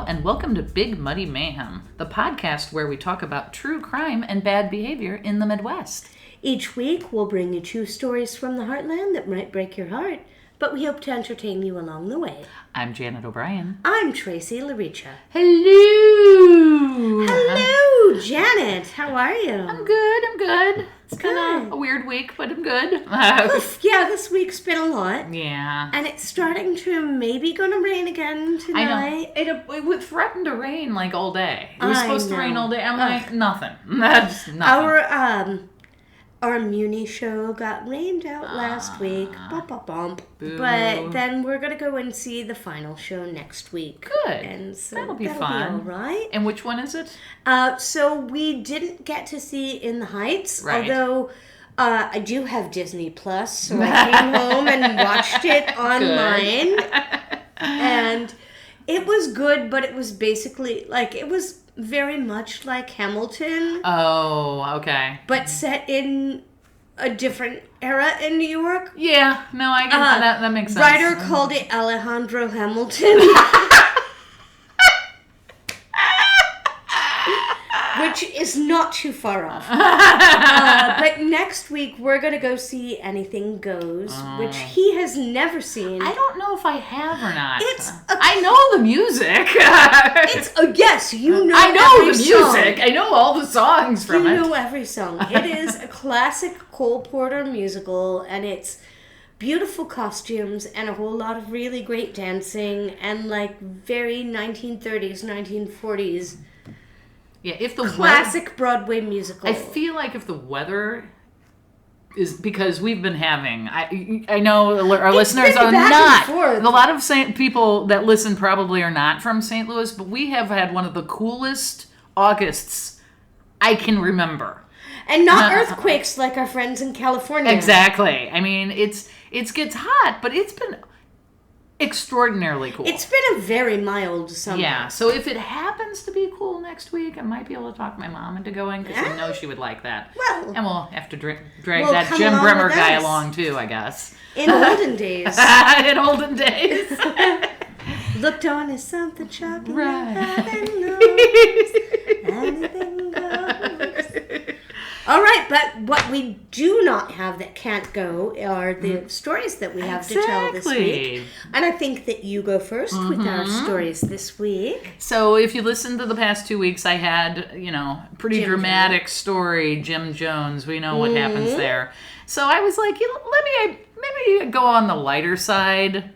and welcome to Big Muddy Mayhem, the podcast where we talk about true crime and bad behavior in the Midwest. Each week, we'll bring you true stories from the heartland that might break your heart, but we hope to entertain you along the way. I'm Janet O'Brien. I'm Tracey and Rita. Hello! Hello, Janet. How are you? I'm good. It's kind of a weird week, but I'm good. Yeah, this week's been a lot. Yeah. And it's starting to maybe gonna rain again tonight. I know. It would threaten to rain like all day. It was supposed to rain all day. I'm like, nothing. That's nothing. Our Muni show got rained out last week. Bump. But then we're going to go and see the final show next week. Good. And so that'll be fun. That'll be all right. And which one is it? So we didn't get to see In the Heights, right. Although I do have Disney Plus, so I came home and watched it online. And it was good, but it was basically it was very much like Hamilton. Oh, okay. But set in a different era in New York. Yeah, no, I get that makes sense. Writer called it Alejandro Hamilton. Which is not too far off. But next week, we're going to go see Anything Goes, which he has never seen. I don't know if I have or not. I know the music. Yes, you know I know every the song. music. I know all the songs from it. You know every song. It is a classic Cole Porter musical, and it's beautiful costumes and a whole lot of really great dancing and very 1930s, 1940s. Yeah, if the classic Broadway musical. I feel like if the weather is because we've been having. I know our listeners are not. A lot of people that listen probably are not from St. Louis, but we have had one of the coolest Augusts I can remember. And not earthquakes like our friends in California. Exactly. I mean, it gets hot, but it's been extraordinarily cool. It's been a very mild summer. Yeah, so if it happens to be cool next week, I might be able to talk my mom into going because I know she would like that. Well, and we'll have to drag that Jim Bremer guy along too, I guess. In olden days. In olden days. Looked on as something shocking. Right. Anything goes. All right, but what we do not have that can't go are the stories that we have to tell this week. And I think that you go first with our stories this week. So if you listened to the past 2 weeks, I had, pretty dramatic story, Jim Jones. We know what happens there. So I was like, maybe go on the lighter side,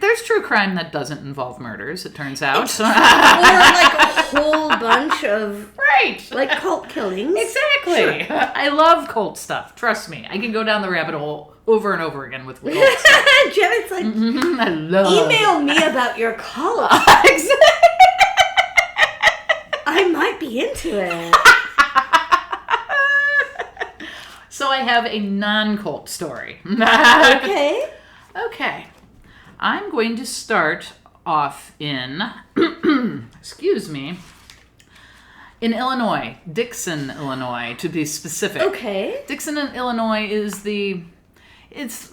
There's true crime that doesn't involve murders, it turns out. Or a whole bunch of... Right. Cult killings. Exactly. Sure. I love cult stuff. Trust me. I can go down the rabbit hole over and over again with cult stuff. Janet's like, I love email me about your cult. I might be into it. So I have a non-cult story. Okay. I'm going to start off in, excuse me, in Illinois, Dixon, Illinois, to be specific. Okay. Dixon, Illinois is it's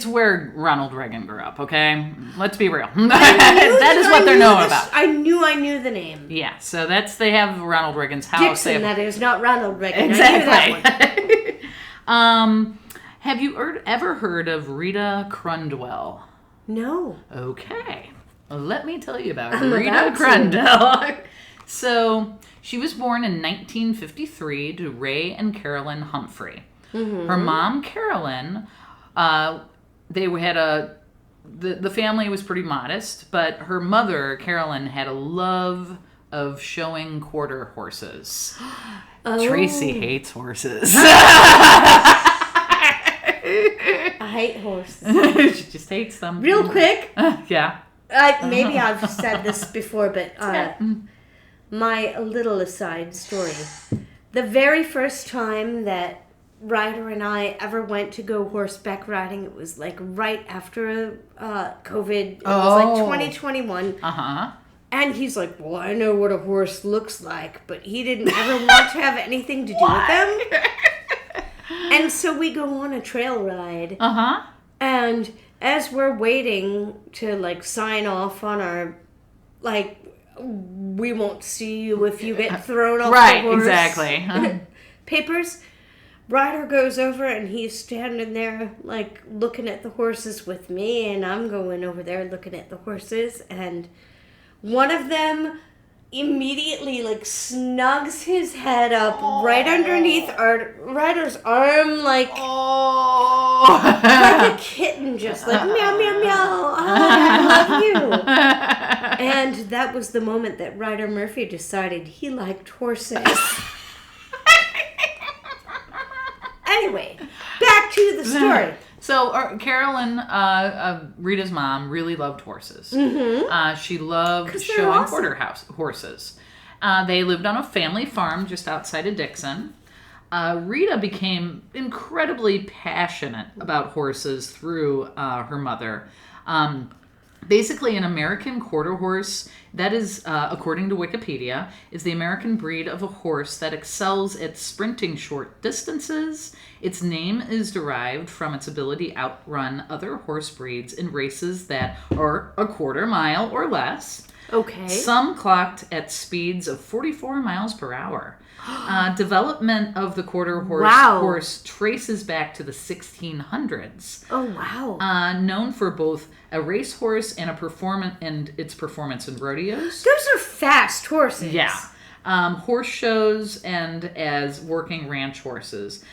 where Ronald Reagan grew up, okay? Let's be real. That is what they're known about. I knew the name. Yeah, so they have Ronald Reagan's house. Dixon, that is, not Ronald Reagan. Exactly. I knew that one. Have you ever heard of Rita Crundwell? No. Okay. Well, let me tell you about Rita Crundwell. So, she was born in 1953 to Ray and Carolyn Humphrey. Mm-hmm. Her mom, Carolyn, they had the family was pretty modest, but her mother, Carolyn, had a love of showing quarter horses. Oh. Tracey hates horses. I hate horses. She just hates them. Real quick. Yeah. Maybe I've said this before, but my little aside story. The very first time that Ryder and I ever went to go horseback riding, it was right after COVID. It was 2021. Uh-huh. And he's like, well, I know what a horse looks like, but he didn't ever want to have anything to do with them. And so we go on a trail ride. Uh-huh. And as we're waiting to, sign off on our like, we won't see you if you get thrown off right, the horse. Exactly. Papers. Ryder goes over and he's standing there, like, looking at the horses with me, and I'm going over there looking at the horses, and one of them immediately, like, snugs his head up right underneath Ryder's arm, like a kitten, just like, meow, meow, meow, I love you. And that was the moment that Ryder Murphy decided he liked horses. Anyway, back to the story. So Carolyn, Rita's mom, really loved horses. Mm-hmm. She loved showing awesome. Quarter horses. They lived on a family farm just outside of Dixon. Rita became incredibly passionate about horses through her mother. Basically, an American quarter horse, that is, according to Wikipedia, is the American breed of a horse that excels at sprinting short distances. Its name is derived from its ability to outrun other horse breeds in races that are a quarter mile or less. Okay. Some clocked at speeds of 44 miles per hour. Development of the quarter horse traces back to the 1600s. Oh, wow. Known for both a racehorse and its performance in rodeos. Those are fast horses. Yeah. Horse shows and as working ranch horses.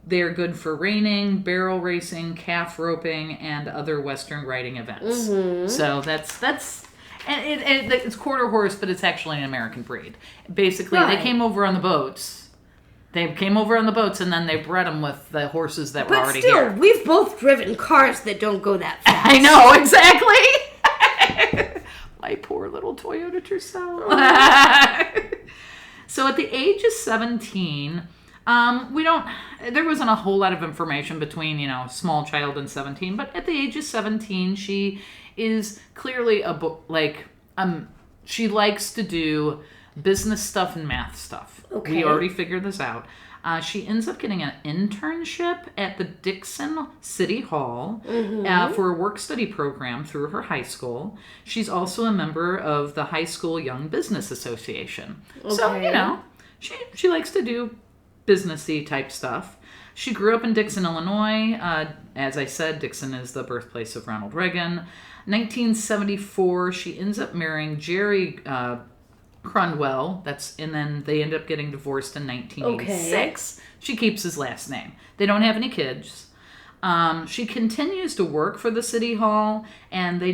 They're good for reining, barrel racing, calf roping, and other Western riding events. Mm-hmm. So that's and it's quarter horse, but it's actually an American breed. Basically, They came over on the boats. They came over on the boats, and then they bred them with the horses that were already here. But still, we've both driven cars that don't go that fast. I know, exactly. My poor little Toyota Tercel. So at the age of 17, there wasn't a whole lot of information between, small child and 17, but at the age of 17, she is clearly she likes to do business stuff and math stuff. Okay. We already figured this out. She ends up getting an internship at the Dixon City Hall for a work-study program through her high school. She's also a member of the High School Young Business Association. Okay. So, she likes to do businessy type stuff. She grew up in Dixon, Illinois. As I said, Dixon is the birthplace of Ronald Reagan. 1974, she ends up marrying Jerry Crundwell, and then they end up getting divorced in 1986. Okay. She keeps his last name. They don't have any kids. She continues to work for the city hall, and they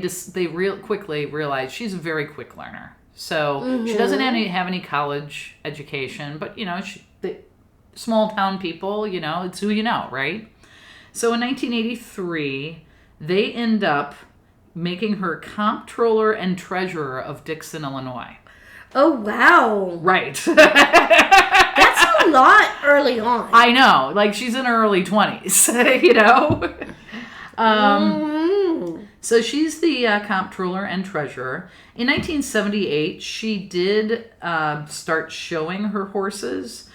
quickly realize she's a very quick learner. So she doesn't have any college education, but small town people, it's who you know, right? So in 1983, they end up making her comptroller and treasurer of Dixon, Illinois. Oh, wow. Right. That's a lot early on. I know. Like, she's in her early 20s, So she's the comptroller and treasurer. In 1978, she did start showing her horses.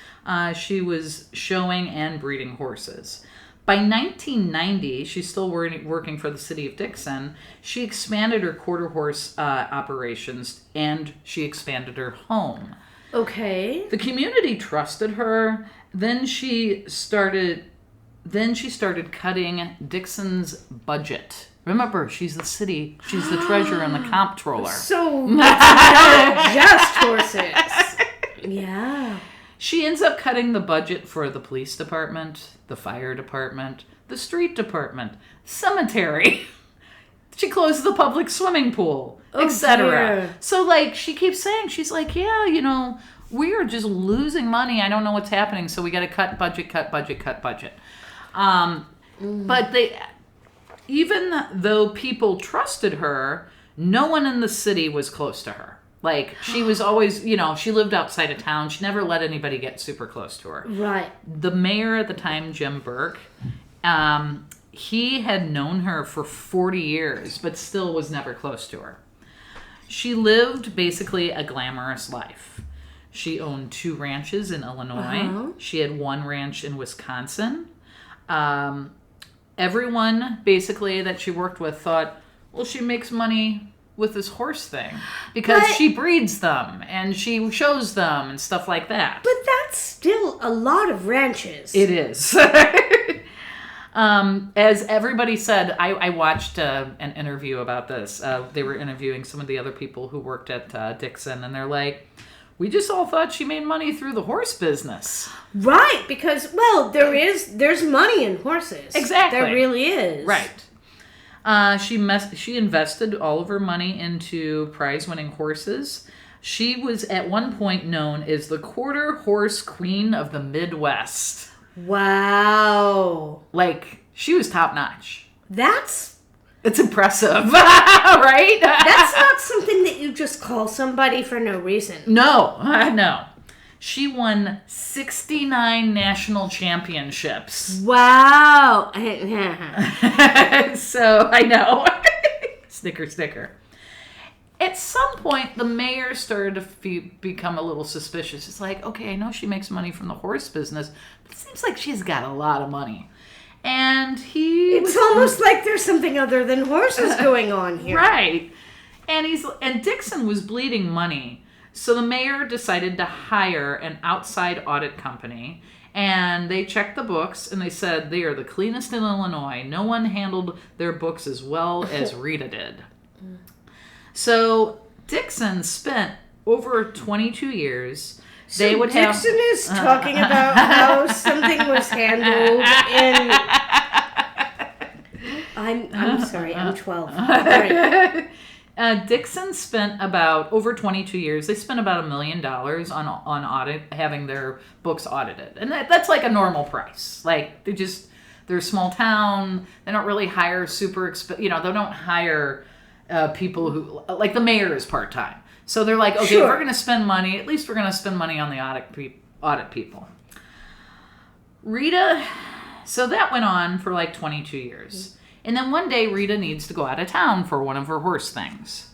She was showing and breeding horses. By 1990, she's still working for the city of Dixon. She expanded her quarter horse operations, and she expanded her home. Okay. The community trusted her. Then she started cutting Dixon's budget. Remember, she's the treasurer and the comptroller. So not just horses. Yeah. She ends up cutting the budget for the police department, the fire department, the street department, cemetery. She closed the public swimming pool, etc. So, she keeps saying, she's like, we are just losing money. I don't know what's happening, so we got to cut budget. But even though people trusted her, no one in the city was close to her. She was always, she lived outside of town. She never let anybody get super close to her. Right. The mayor at the time, Jim Burke, he had known her for 40 years, but still was never close to her. She lived basically a glamorous life. She owned 2 ranches in Illinois. Uh-huh. She had 1 ranch in Wisconsin. Everyone basically that she worked with thought, well, she makes money with this horse thing because she breeds them and she shows them and stuff like that. But that's still a lot of ranches. It is. As everybody said, I watched an interview about this. They were interviewing some of the other people who worked at Dixon, and they're like, we just all thought she made money through the horse business. Right, because, well, there's money in horses. Exactly. There really is. Right. She invested all of her money into prize-winning horses. She was at one point known as the quarter horse queen of the Midwest. Wow. Like, she was top-notch. It's impressive, right? That's not something that you just call somebody for no reason. No. She won 69 national championships. Wow. So, I know. Snicker. At some point, the mayor started to become a little suspicious. It's like, okay, I know she makes money from the horse business, but it seems like she's got a lot of money. And it's almost like there's something other than horses going on here. Right. And Dixon was bleeding money. So the mayor decided to hire an outside audit company, and they checked the books, and they said they are the cleanest in Illinois. No one handled their books as well as Rita did. So Dixon spent over 22 years. Dixon is talking about how something was handled in... I'm sorry, I'm 12. Right. Dixon spent about over 22 years. They spent about $1 million on having their books audited, and that's like a normal price. Like they're a small town. They don't really hire they don't hire people who like the mayor is part time. So they're like, okay, if we're going to spend money, at least we're going to spend money on the audit people. Rita, so that went on for like 22 years. And then one day, Rita needs to go out of town for one of her horse things.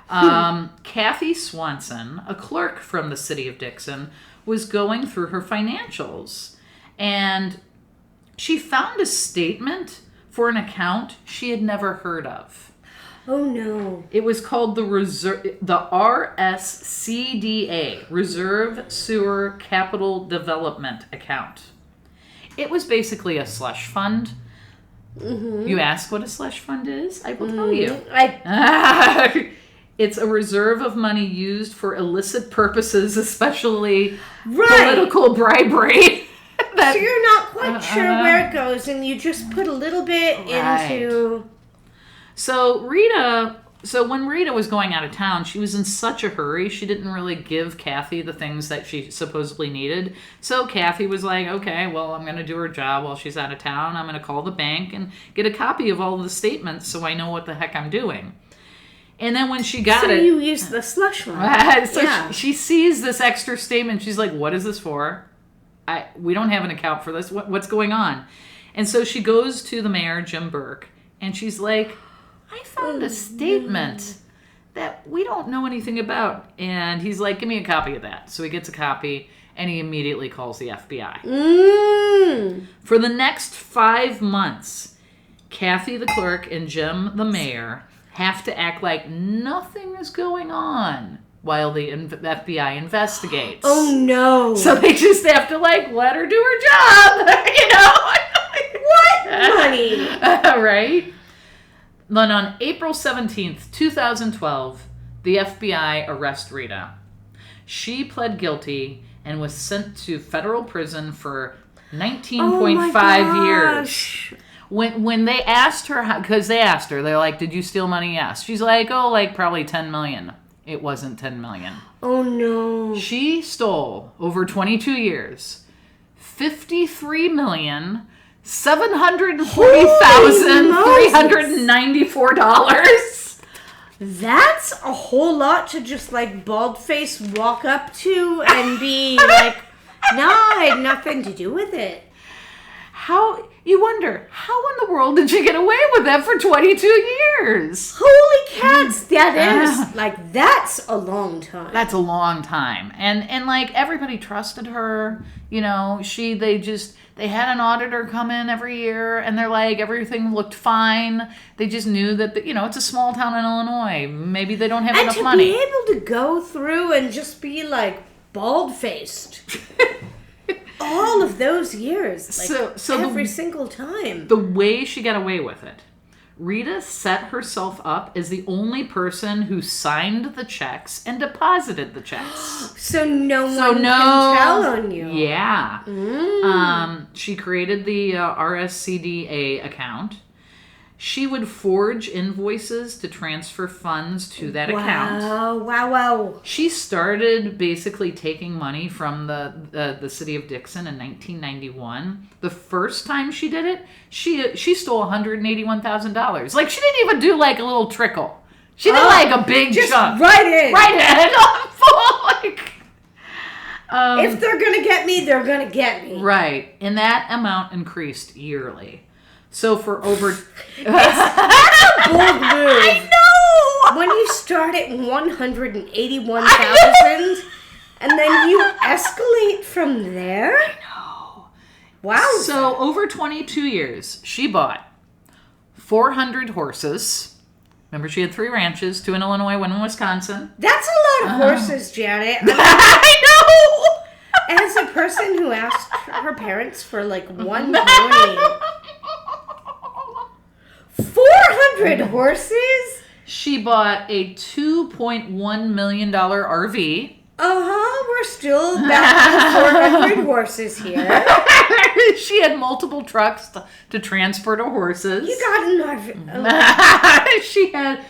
Kathy Swanson, a clerk from the city of Dixon, was going through her financials. And she found a statement for an account she had never heard of. Oh, no. It was called the RSCDA, Reserve Sewer Capital Development Account. It was basically a slush fund. Mm-hmm. You ask what a slush fund is? I will tell you. It's a reserve of money used for illicit purposes, especially political bribery. So you're not quite sure where it goes, and you just put a little bit into... So when Rita was going out of town, she was in such a hurry, she didn't really give Kathy the things that she supposedly needed. So Kathy was like, okay, well, I'm going to do her job while she's out of town. I'm going to call the bank and get a copy of all of the statements so I know what the heck I'm doing. And then when she got it... So you used the slush one. She sees this extra statement. She's like, what is this for? We don't have an account for this. What's going on? And so she goes to the mayor, Jim Burke, and she's like... I found a statement that we don't know anything about. And he's like, give me a copy of that. So he gets a copy, and he immediately calls the FBI. For the next 5 months, Kathy the clerk and Jim the mayor have to act like nothing is going on while the FBI investigates. Oh, no. So they just have to, let her do her job, What money? Right? Then on April 17th, 2012, the FBI arrests Rita. She pled guilty and was sent to federal prison for 19.5 years. When they asked her, because they asked her, they're like, did you steal money? Yes. She's like, probably 10 million. It wasn't 10 million. Oh, no. She stole, over 22 years, $53,740,394. That's a whole lot to just bald-faced walk up to and be like, no, I had nothing to do with it. you wonder, how in the world did she get away with that for 22 years? Holy cats, that's a long time. That's a long time. And like, everybody trusted her. You know, they had an auditor come in every year, and they're like, everything looked fine. They just knew that, it's a small town in Illinois. Maybe they don't have enough money. And to be able to go through and just be like bald-faced. All of those years. So every single time. The way she got away with it. Rita set herself up as the only person who signed the checks and deposited the checks. So no one can tell on you. Yeah. She created the RSCDA account. She would forge invoices to transfer funds to that account. Wow. She started basically taking money from the city of Dixon in 1991. The first time she did it, she stole $181,000. Like, she didn't even do like a little trickle. She did like a big chunk. Right in. If they're going to get me, they're going to get me. Right. And that amount increased yearly. So for over... That's a bold move. I know! When you start at 181,000 and then you escalate from there? I know. Wow. So over 22 years, she bought 400 horses. Remember, she had 3 ranches, 2 in Illinois, 1 in Wisconsin. That's a lot of horses, Janet. I know! As a person who asked her parents for like one pony... 400 horses? She bought a $2.1 million RV. We're still back to 400 horses here. She had multiple trucks to transport her horses. You got an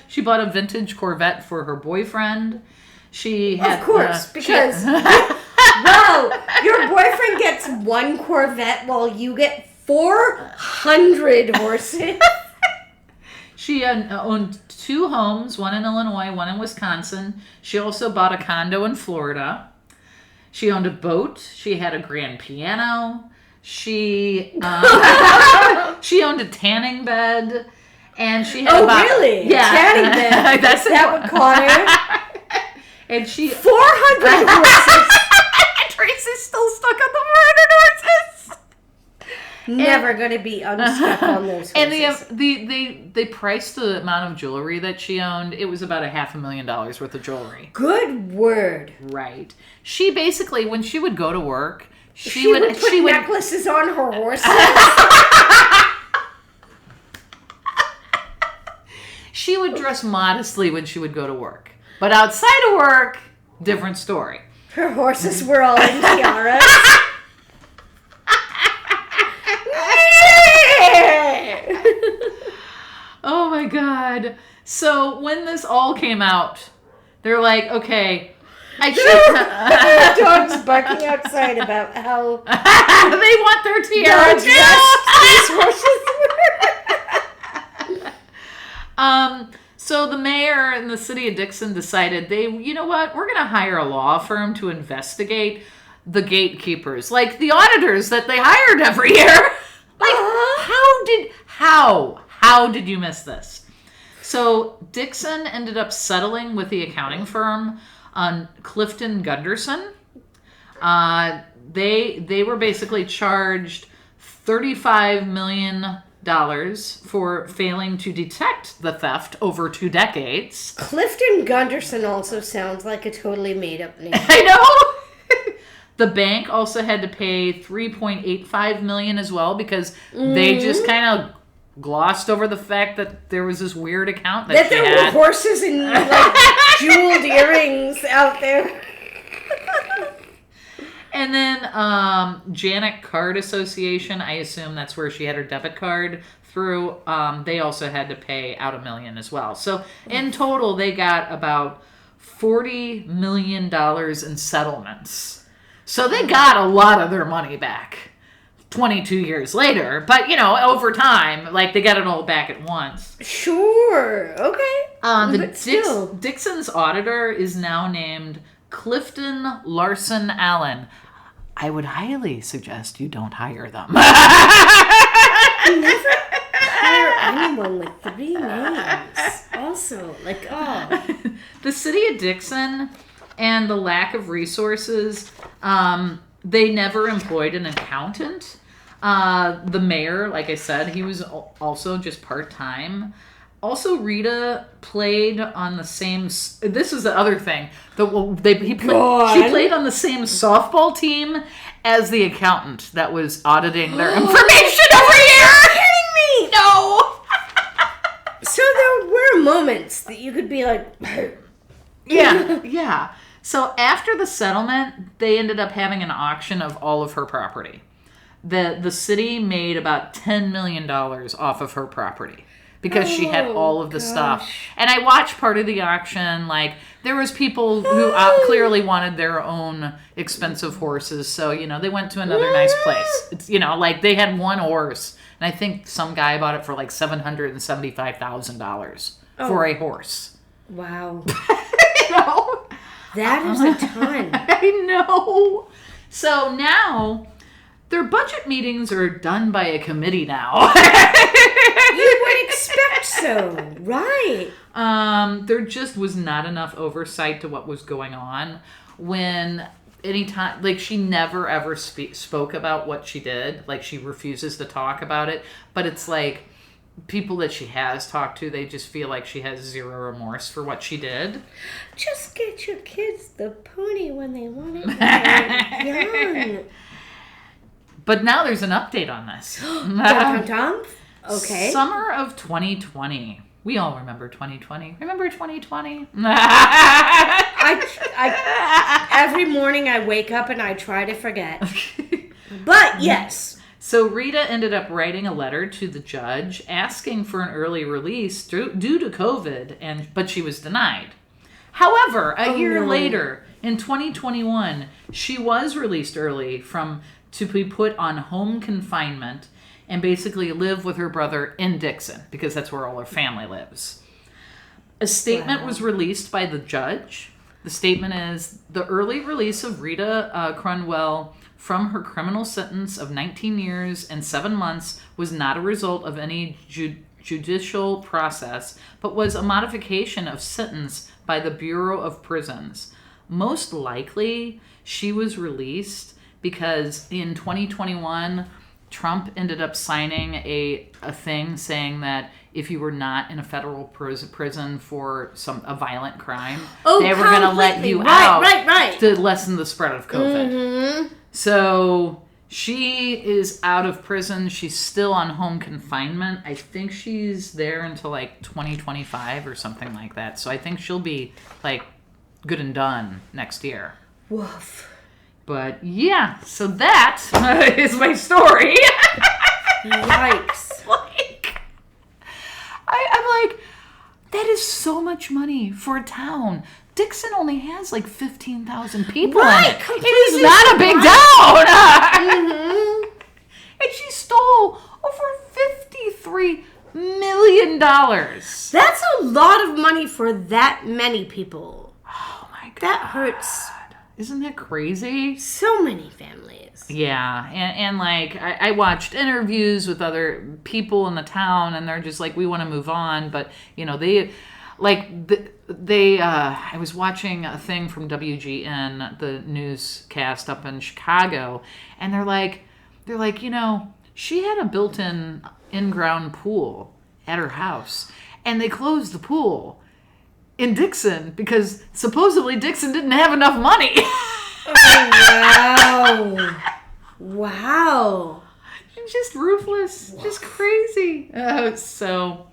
She bought a vintage Corvette for her boyfriend. She had, of course, because well, your boyfriend gets 1 Corvette while you get 400 horses. She owned 2 homes, 1 in Illinois, 1 in Wisconsin. She also bought a condo in Florida. She owned a boat. She had a grand piano. She owned a tanning bed. And she had really? Yeah. Tanning bed. That would call her. And she... 400 horses. Tracy's still stuck on the 400 horses. Never going to be unstuck on those horses. And they priced the amount of jewelry that she owned. It was about $500,000 worth of jewelry. Good word. Right. She basically, when she would go to work, she would put necklaces on her horses. She would dress modestly when she would go to work. But outside of work, different story. Her horses were all in tiaras. Oh my God. So when this all came out, they're like, okay, The dog's barking outside about how they want their tiara too. So the mayor and the city of Dixon decided you know what, we're going to hire a law firm to investigate the gatekeepers, like the auditors that they hired every year. Like, how did you miss this? So Dixon ended up settling with the accounting firm on Clifton Gunderson. They were basically charged $35 million for failing to detect the theft over 2 decades. Clifton Gunderson also sounds like a totally made-up name. I know. The bank also had to pay $3.85 million as well because they just kind of glossed over the fact that there was this weird account that there were horses and like jeweled earrings out there. And then Janet Card Association, I assume that's where she had her debit card through. They also had to pay out $1 million as well. So in total, they got about $40 million in settlements. So they got a lot of their money back 22 years later. But, over time, like, they got it all back at once. Sure. Okay. But still. Dixon's auditor is now named Clifton Larson Allen. I would highly suggest you don't hire them. Never hire anyone with 3 names. Also, The city of Dixon and the lack of resources, they never employed an accountant. The mayor, like I said, he was also just part-time. Also, Rita played on the same... This is the other thing. She played on the same softball team as the accountant that was auditing their information every year. Are you kidding me? No! So there were moments that you could be like... Yeah. So after the settlement, they ended up having an auction of all of her property. The city made about $10 million off of her property because she had all of the stuff. And I watched part of the auction. Like, there was people who clearly wanted their own expensive horses. So, they went to another nice place. It's, they had one horse. And I think some guy bought it for like $775,000 for a horse. Wow. That is a ton. I know. So now... their budget meetings are done by a committee now. You would expect so, right? There just was not enough oversight to what was going on. Anytime, she never ever spoke about what she did. She refuses to talk about it. But it's people that she has talked to, they just feel like she has zero remorse for what she did. Just get your kids the pony when they want it when they're young. But now there's an update on this. Okay. Summer of 2020. We all remember 2020. Remember 2020? Every morning I wake up and I try to forget. But yes. So Rita ended up writing a letter to the judge asking for an early release due to COVID, but she was denied. However, a year later, in 2021, she was released early to be put on home confinement and basically live with her brother in Dixon because that's where all her family lives. A statement was released by the judge. The statement is, the early release of Rita Crundwell from her criminal sentence of 19 years and 7 months was not a result of any judicial process, but was a modification of sentence by the Bureau of Prisons. Most likely, she was released because in 2021, Trump ended up signing a thing saying that if you were not in a federal prison for a violent crime, they were going to let you out to lessen the spread of COVID. Mm-hmm. So she is out of prison. She's still on home confinement. I think she's there until 2025 or something like that. So I think she'll be good and done next year. Woof. But yeah, so that is my story. Yikes. I'm that is so much money for a town. Dixon only has 15,000 people in it. It is not a big town. Mm-hmm. And she stole over $53 million. That's a lot of money for that many people. Oh my God. That hurts. Isn't that crazy? So many families. Yeah, and I watched interviews with other people in the town, and they're just we want to move on, but they I was watching a thing from WGN, the newscast up in Chicago, and they're like, she had a built-in in-ground pool at her house, and they closed the pool in Dixon because supposedly Dixon didn't have enough money. Oh, wow. Just ruthless. Wow. Just crazy. So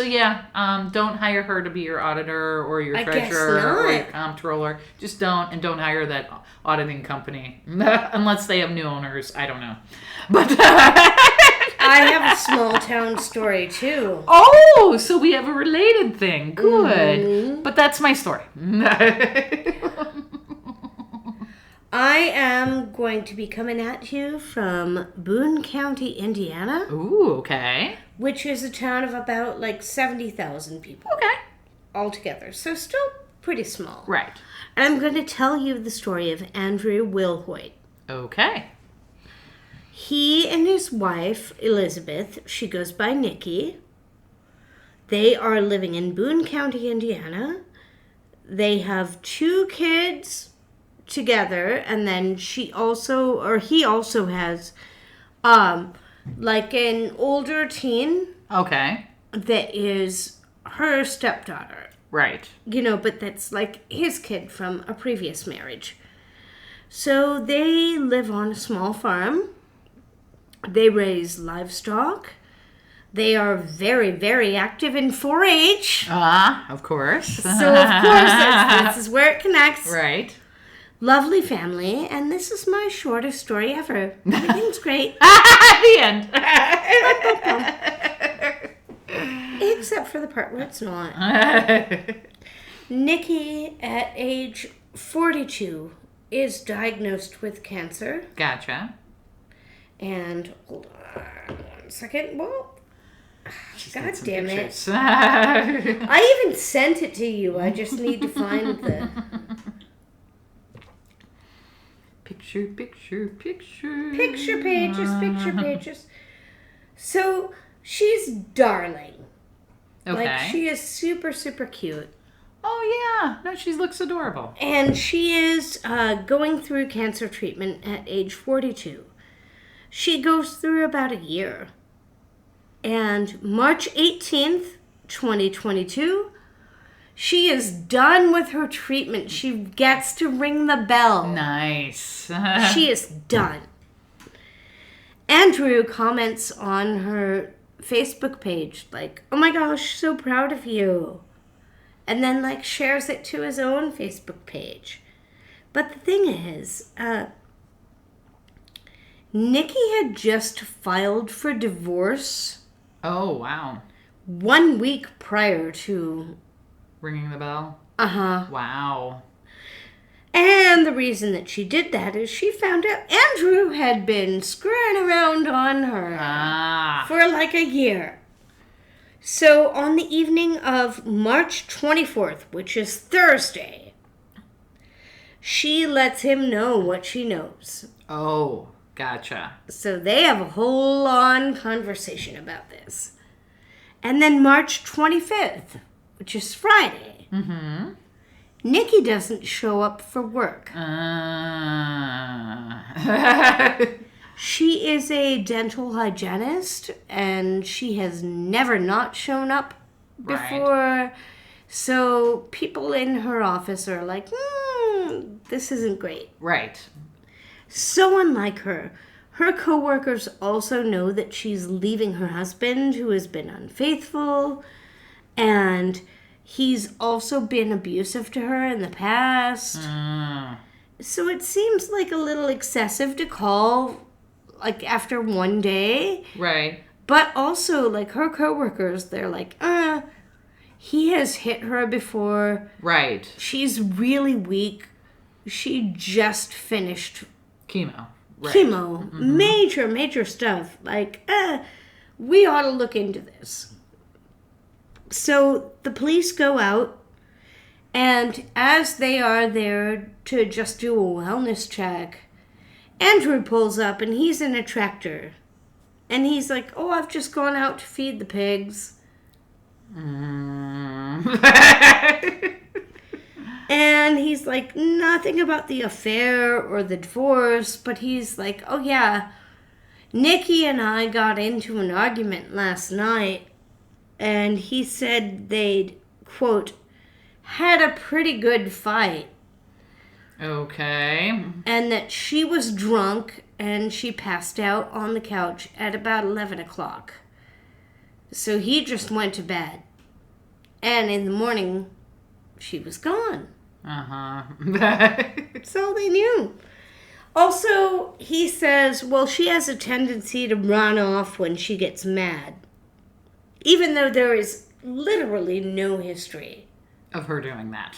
yeah, don't hire her to be your auditor or your treasurer or your comptroller. Just don't hire that auditing company unless they have new owners. I don't know. But I have a small town story too. Oh, so we have a related thing. Good. Mm-hmm. But that's my story. I am going to be coming at you from Boone County, Indiana. Ooh, okay. Which is a town of about 70,000 people. Okay. Altogether. So still pretty small. Right. And I'm going to tell you the story of Andrew Wilhoite. Okay. He and his wife, Elizabeth, she goes by Nikki. They are living in Boone County, Indiana. They have 2 kids together, and then he also has like an older teen. Okay. That is her stepdaughter. Right. But that's like his kid from a previous marriage. So they live on a small farm. They raise livestock. They are very, very active in 4-H. Of course. So, of course, this is where it connects. Right. Lovely family. And this is my shortest story ever. Everything's great. The end. Except for the part where it's not. Nikki, at age 42, is diagnosed with cancer. Gotcha. And, hold on 1 second. Well, God damn it. I even sent it to you. I just need to find the... Picture pages. So, she's darling. Okay. Like, she is super, super cute. Oh, yeah. No, she looks adorable. And she is going through cancer treatment at age 42. She goes through about a year. And March 18th, 2022, she is done with her treatment. She gets to ring the bell. Nice. She is done. Andrew comments on her Facebook page, like, oh my gosh, so proud of you. And then, like, shares it to his own Facebook page. But the thing is, Nikki had just filed for divorce. Oh, wow. 1 week prior to... Ringing the bell? Uh-huh. Wow. And the reason that she did that is she found out Andrew had been screwing around on her for like a year. So on the evening of March 24th, which is Thursday, she lets him know what she knows. Oh, gotcha. So they have a whole on conversation about this. And then March 25th, which is Friday, Nikki doesn't show up for work. She is a dental hygienist, and she has never not shown up before. Right. So people in her office are like, this isn't great. Right. So unlike her, her coworkers also know that she's leaving her husband, who has been unfaithful, and he's also been abusive to her in the past. So it seems like a little excessive to call, like, after one day. Right. But also, like, her coworkers, they're like, he has hit her before. Right. She's really weak. She just finished chemo. Right. Chemo. Major stuff. Like, we ought to look into this. So the police go out, and as they are there to just do a wellness check, Andrew pulls up, and he's in a tractor. And he's like, oh, I've just gone out to feed the pigs. And he's like, nothing about the affair or the divorce, but he's like, oh yeah, Nikki and I got into an argument last night, and he said they'd, quote, had a pretty good fight. Okay. And that she was drunk and she passed out on the couch at about 11 o'clock. So he just went to bed. And in the morning, she was gone. That's all they knew. Also, he says, well, she has a tendency to run off when she gets mad. Even though there is literally no history of her doing that.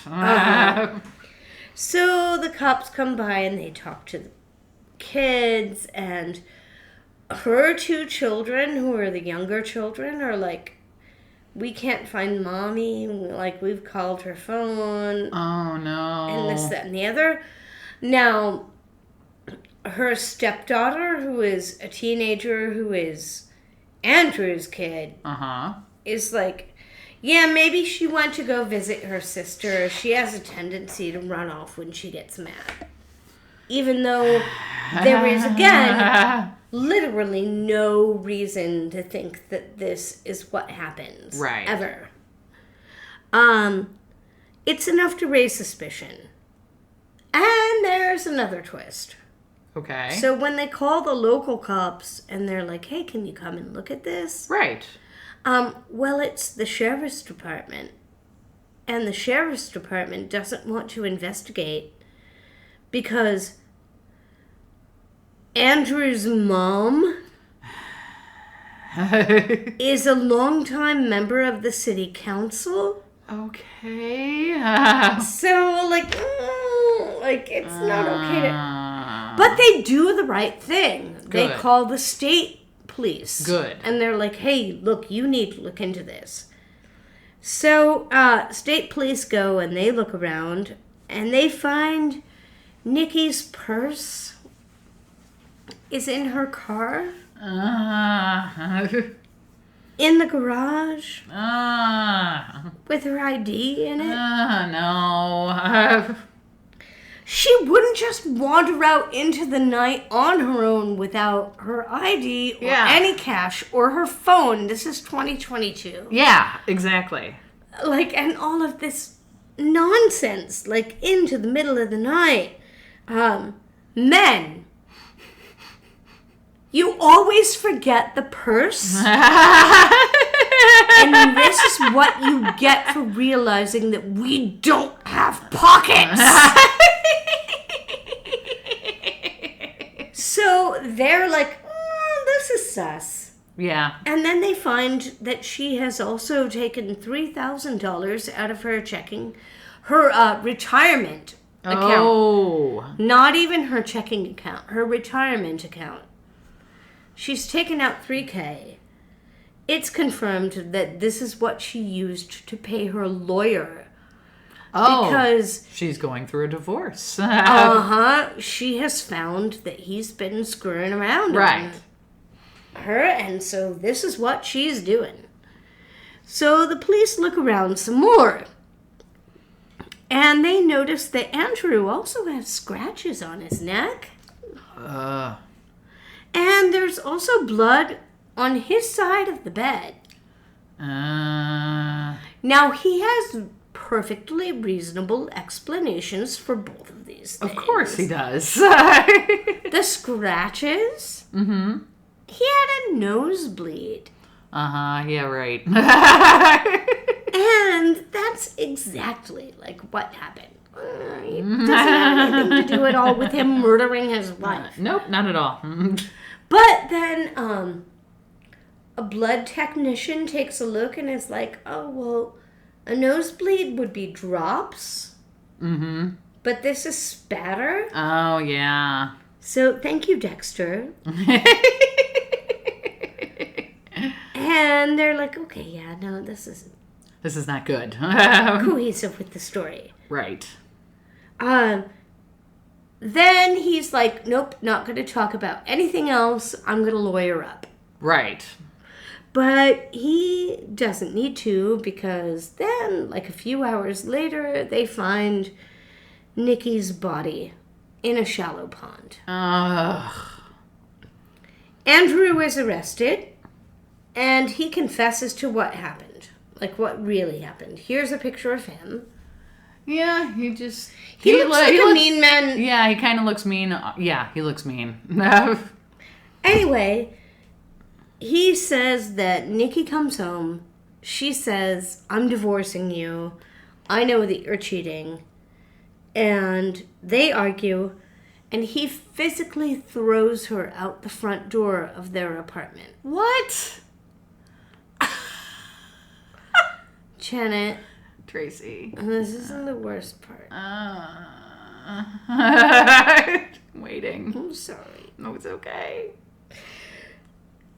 So the cops come by and they talk to the kids, and her two children, who are the younger children, are like, we can't find mommy. Like, we've called her phone. Oh, no. And this, that, and the other. Now, her stepdaughter, who is a teenager, who is Andrew's kid, is like, yeah, maybe she went to go visit her sister. She has a tendency to run off when she gets mad. Even though there is, again, literally no reason to think that this is what happens. Right. Ever. It's enough to raise suspicion. And there's another twist. Okay. So when they call the local cops and they're like, hey, can you come and look at this? Right. Well, it's the sheriff's department. And the sheriff's department doesn't want to investigate because Andrew's mom is a longtime member of the city council. Okay. So, it's not okay to... But they do the right thing. Good. They call the state police. Good. And they're like, hey, look, you need to look into this. So, state police go and they look around and they find Nikki's purse is in her car. In the garage. With her ID in it. No. She wouldn't just wander out into the night on her own without her ID or any cash or her phone. This is 2022. Yeah, exactly. And all of this nonsense, into the middle of the night. Men, you always forget the purse. And this is what you get for realizing that we don't have pockets. So they're like, this is sus. Yeah. And then they find that she has also taken $3,000 out of her retirement account. Oh. Not even her checking account, her retirement account. She's taken out $3,000. It's confirmed that this is what she used to pay her lawyer. Oh, because she's going through a divorce. She has found that he's been screwing around right. on her, and so this is what she's doing. So the police look around some more, and they notice that Andrew also has scratches on his neck. And there's also blood on his side of the bed. Now, he has perfectly reasonable explanations for both of these things. Of course he does. The scratches? Mm-hmm. He had a nosebleed. Yeah, right. And that's exactly what happened. It doesn't have anything to do at all with him murdering his wife. Nope, not at all. But then a blood technician takes a look and is like, oh, well, a nosebleed would be drops. Mm-hmm. But this is spatter. Oh, yeah. So thank you, Dexter. And they're like, okay, yeah, no, this is not good. cohesive with the story. Right. Then he's like, nope, not going to talk about anything else. I'm going to lawyer up. Right. But he doesn't need to, because then, a few hours later, they find Nikki's body in a shallow pond. Andrew is arrested, and he confesses to what happened. What really happened. Here's a picture of him. Yeah, he looks like a mean man. Yeah, he kind of looks mean. Yeah, he looks mean. Anyway, he says that Nikki comes home. She says, I'm divorcing you. I know that you're cheating. And they argue, and he physically throws her out the front door of their apartment. What? Janet. Tracy. This isn't the worst part. Waiting. I'm sorry. No, it's okay.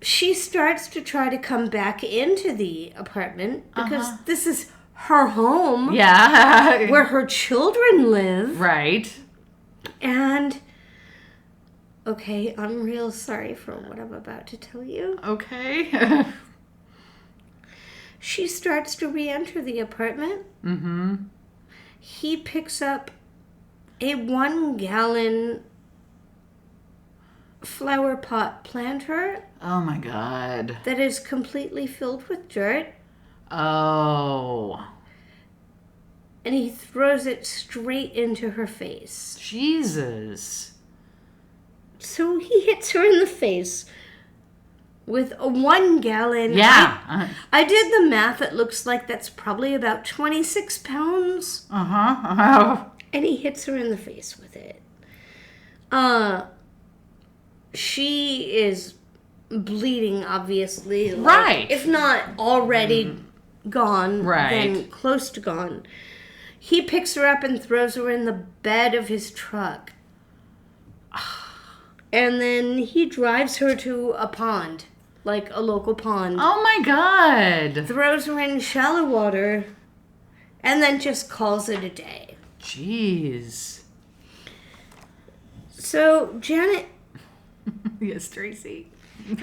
She starts to try to come back into the apartment because this is her home. Yeah. Where her children live. Right. And Okay, I'm real sorry for what I'm about to tell you. Okay. She starts to re-enter the apartment. Mm-hmm. He picks up a 1-gallon flower pot planter. Oh my God. That is completely filled with dirt. Oh. And he throws it straight into her face. Jesus. So he hits her in the face with a 1-gallon. Yeah. I did the math. It looks like that's probably about 26 pounds. Uh-huh. And he hits her in the face with it. She is bleeding, obviously. Right. If not already gone, then close to gone. He picks her up and throws her in the bed of his truck. And then he drives her to a pond, like a local pond. Oh my God. Throws her in shallow water, and then just calls it a day. Jeez. So, Janet... Yes, Tracy. Oof.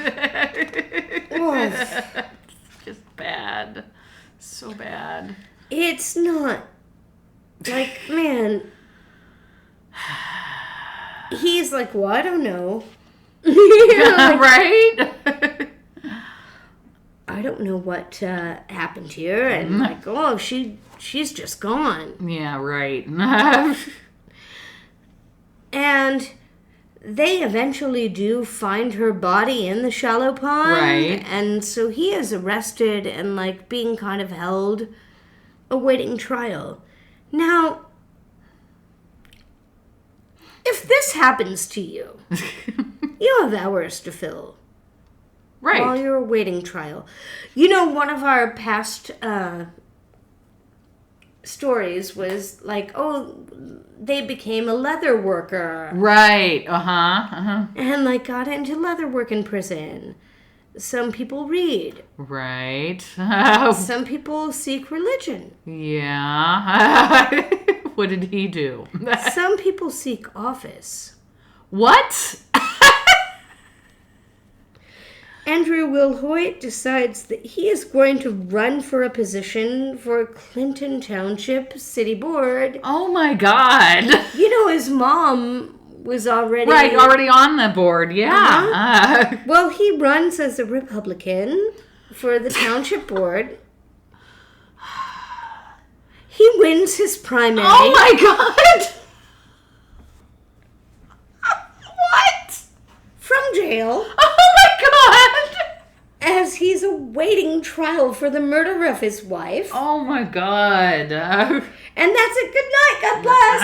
Just bad. So bad. It's not. Like, man... He's like, well, I don't know. Like, right? I don't know what happened here. And like, oh, she's just gone. Yeah, right. And they eventually do find her body in the shallow pond. Right. And so he is arrested and like being kind of held, awaiting trial. Now, if this happens to you, you have hours to fill. Right. While you're awaiting trial. You know, one of our past stories was like, oh, they became a leather worker. Right. Uh-huh. And like got into leather work in prison. Some people read. Right. Some people seek religion. Yeah. What did he do? Some people seek office. What? Andrew Wilhoite decides that he is going to run for a position for Clinton Township City Board. Oh my God. You know, his mom was already... Right, already on the board, yeah. Uh-huh. Well, he runs as a Republican for the Township Board. He wins his primary. Oh my God! What? From jail. Oh my God! As he's awaiting trial for the murder of his wife. Oh my God. And that's it. Good night. God bless.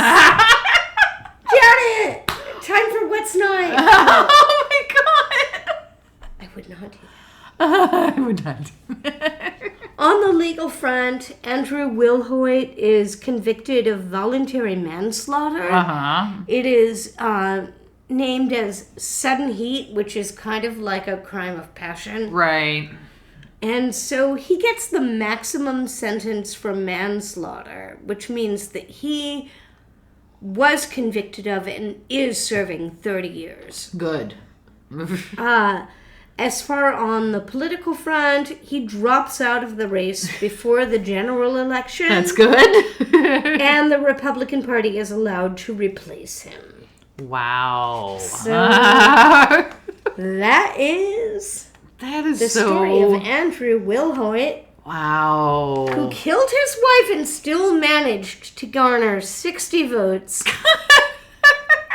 Janet! Time for What's Night. Oh my God! I would not do that. I would not do that. On the legal front, Andrew Wilhoite is convicted of voluntary manslaughter. Uh-huh. It is named as sudden heat, which is kind of like a crime of passion. Right. And so he gets the maximum sentence for manslaughter, which means that he was convicted of and is serving 30 years. Good. As far on the political front, he drops out of the race before the general election. That's good. And the Republican Party is allowed to replace him. Wow. So that is the story of Andrew Wilhoite. Wow. Who killed his wife and still managed to garner 60 votes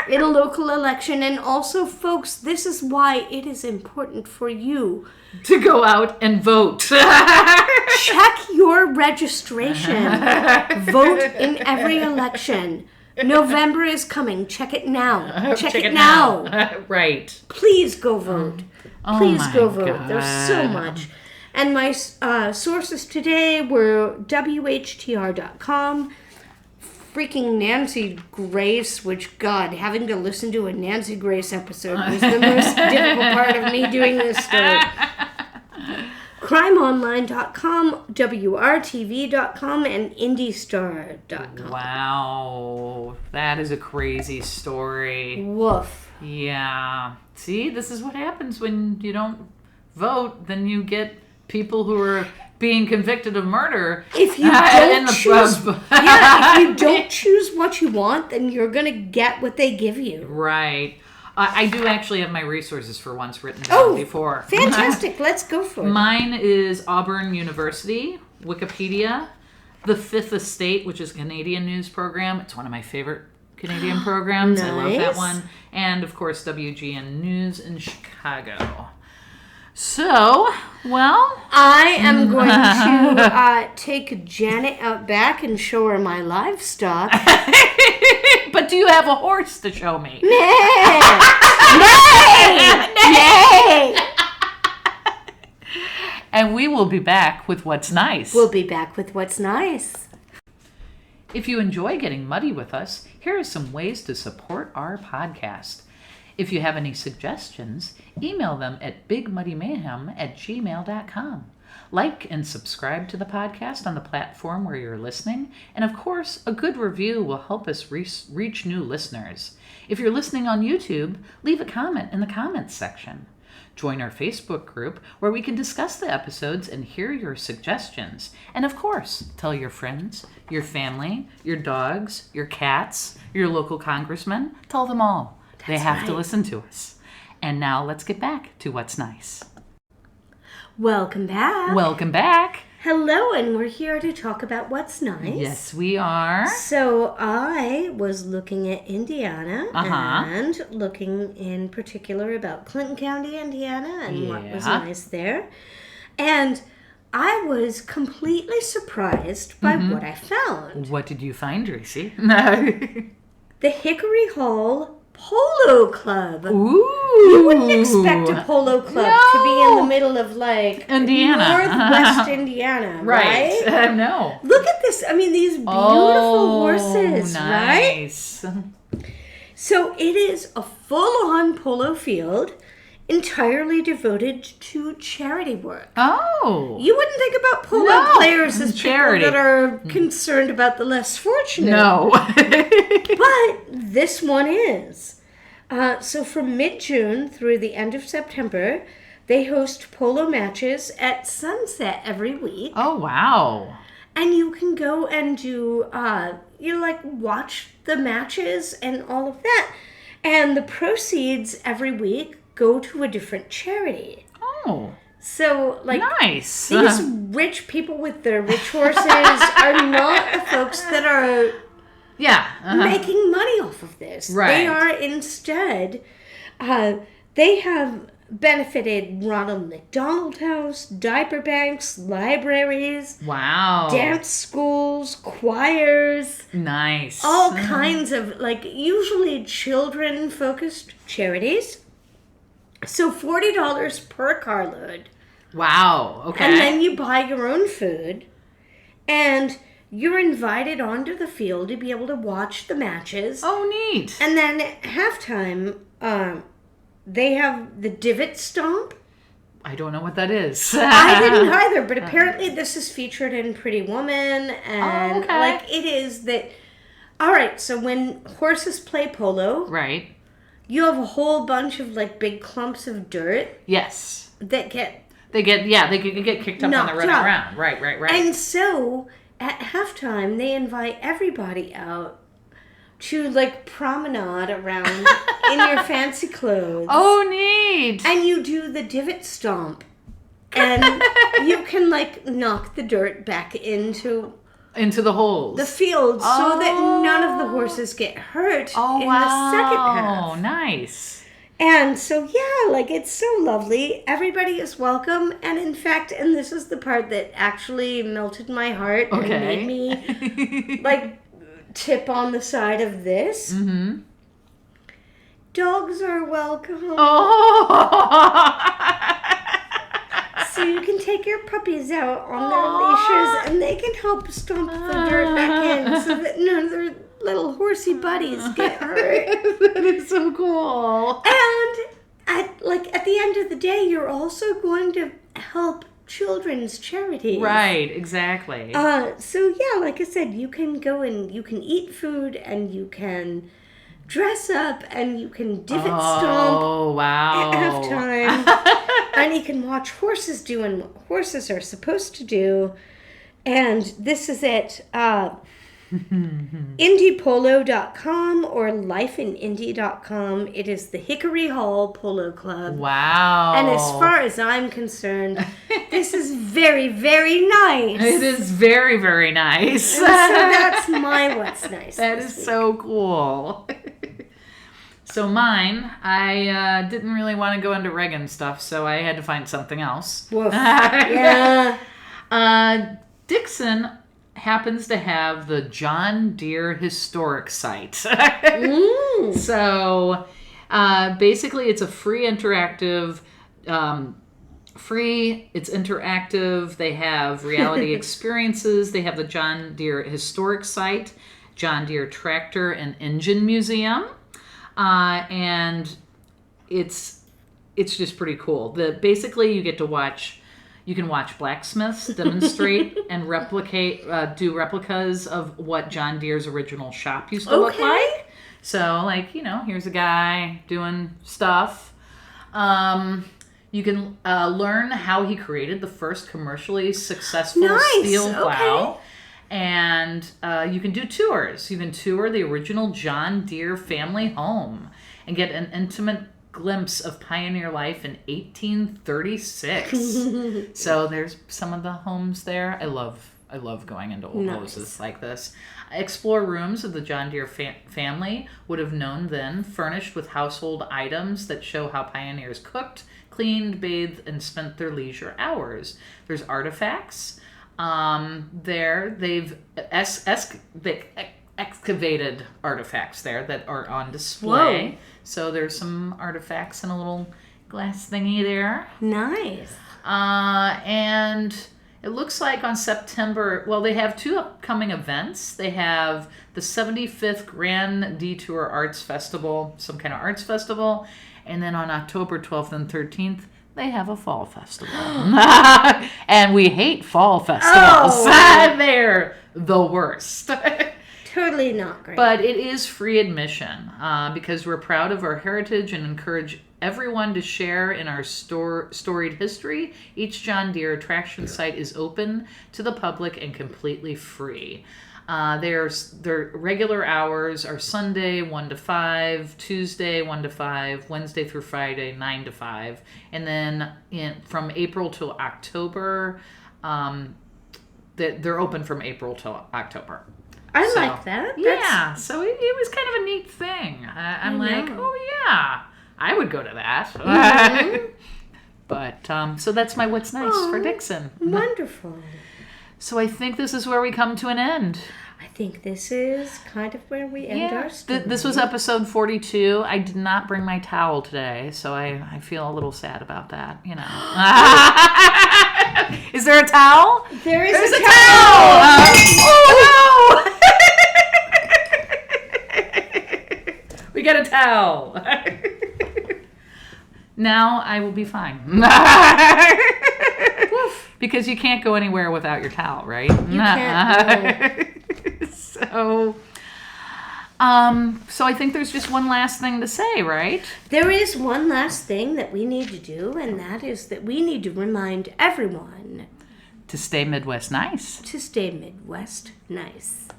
in a local election. And also, folks, this is why it is important for you to go out and vote. Check your registration. Vote in every election. November is coming. Check it now. Check it now. Right. Please go vote. Please go vote. God. There's so much. And my sources today were WHTR.com, freaking Nancy Grace, which, God, having to listen to a Nancy Grace episode was the most difficult part of me doing this story. CrimeOnline.com, WRTV.com, and IndieStar.com. Wow. That is a crazy story. Woof. Yeah. See, this is what happens when you don't vote. Then you get people who are being convicted of murder. If you don't choose, if you don't choose what you want, then you're gonna get what they give you. Right. I do actually have my resources for once written down before. Fantastic. Let's go for it. Mine is Auburn University, Wikipedia, The Fifth Estate, which is a Canadian news program. It's one of my favorite Canadian programs. Nice. I love that one. And, of course, WGN News in Chicago. So, well... I am going to take Janet out back and show her my livestock. But do you have a horse to show me? Nay! And we will be back with What's Nice. We'll be back with What's Nice. If you enjoy getting muddy with us, here are some ways to support our podcast. If you have any suggestions, email them at bigmuddymayhem@gmail.com. Like and subscribe to the podcast on the platform where you're listening. And of course, a good review will help us reach new listeners. If you're listening on YouTube, leave a comment in the comments section. Join our Facebook group where we can discuss the episodes and hear your suggestions. And of course, tell your friends, your family, your dogs, your cats, your local congressman. Tell them all. They have to listen to us. And now let's get back to What's Nice. Welcome back. Welcome back. Hello, and we're here to talk about What's Nice. Yes, we are. So I was looking at Indiana and looking in particular about Clinton County, Indiana, and what was nice there. And I was completely surprised by what I found. What did you find, Tracy? The Hickory Hall Polo Club. Ooh. You wouldn't expect a polo club to be in the middle of, like, Indiana. Northwest Indiana, right? No. Look at this. I mean, these beautiful horses, nice. right? So it is a full-on polo field entirely devoted to charity work. Oh. You wouldn't think about polo players as charity. People that are concerned about the less fortunate. No. But this one is. So from mid-June through the end of September, they host polo matches at sunset every week. Oh, wow. And you can go and do, watch the matches and all of that. And the proceeds every week go to a different charity. Oh. So, nice. These rich people with their rich horses are not the folks that are making money off of this. Right. They are instead, they have benefited Ronald McDonald House, diaper banks, libraries. Wow. Dance schools, choirs. Nice. All kinds of, usually children-focused charities. So $40 per carload. Wow. Okay. And then you buy your own food. And you're invited onto the field to be able to watch the matches. Oh, neat. And then at halftime, they have the divot stomp. I don't know what that is. I didn't either, but apparently this is featured in Pretty Woman. And it is that... All right, so when horses play polo... Right. You have a whole bunch of, big clumps of dirt. Yes. That get... They get kicked up when they're running around. Right. And so, at halftime, they invite everybody out to, promenade around in your fancy clothes. Oh, neat. And you do the divot stomp. And you can, knock the dirt back into the holes. The field so that none of the horses get hurt in the second half. Oh, nice. And so, it's so lovely. Everybody is welcome. And in fact, and this is the part that actually melted my heart and made me, tip on the side of this. Mm-hmm. Dogs are welcome. Oh! So you can take your puppies out on their leashes and they can help stomp the dirt back in so that none of their little horsey buddies get hurt. That is so cool. And at the end of the day, you're also going to help children's charities. Right, exactly. So like I said, you can go and you can eat food and you can dress up and you can divot stomp Oh, wow. at halftime. And you can watch horses doing what horses are supposed to do. And this is at indiepolo.com or lifeinindy.com. It is the Hickory Hall Polo Club. Wow. And as far as I'm concerned, this is very, very nice. It is very, very nice. And so that's my what's nice. That is so cool. So mine, I didn't really want to go into Reagan stuff, so I had to find something else. Woof. Yeah. Dixon happens to have the John Deere Historic Site. So basically it's a free interactive, it's interactive. They have reality experiences. They have the John Deere Historic Site, John Deere Tractor and Engine Museum. And it's just pretty cool. Basically you get to watch, you can watch blacksmiths demonstrate and do replicas of what John Deere's original shop used to look like. So like, here's a guy doing stuff. You can learn how he created the first commercially successful steel plow. And you can do tours. You can tour the original John Deere family home and get an intimate glimpse of pioneer life in 1836. So there's some of the homes there. I love going into old houses like this. Explore rooms of the John Deere family would have known then, furnished with household items that show how pioneers cooked, cleaned, bathed, and spent their leisure hours. There's artifacts. They've excavated artifacts there that are on display. Whoa. So there's some artifacts in a little glass thingy there. Nice. And it looks like on September, they have two upcoming events. They have the 75th Grand Detour Arts Festival, some kind of arts festival. And then on October 12th and 13th, they have a fall festival. And we hate fall festivals. Oh. They're the worst. Totally not great. But it is free admission because we're proud of our heritage and encourage everyone to share in our storied history. Each John Deere attraction site is open to the public and completely free. Their regular hours are Sunday 1 to 5, Tuesday 1 to 5, Wednesday through Friday 9 to 5, and then from April to October, they're open from April till October. I like that. So it was kind of a neat thing. I'm like, oh yeah, I would go to that. Mm-hmm. But so that's my what's nice for Dixon. Wonderful. So I think this is where we come to an end. I think this is kind of where we end our story. This was episode 42. I did not bring my towel today, so I feel a little sad about that, Is there a towel? There's a towel! Oh, no! We got a towel. Now I will be fine. Because you can't go anywhere without your towel, right? You can't. So I think there's just one last thing to say, right? There is one last thing that we need to do, and that is that we need to remind everyone to stay Midwest nice. To stay Midwest nice.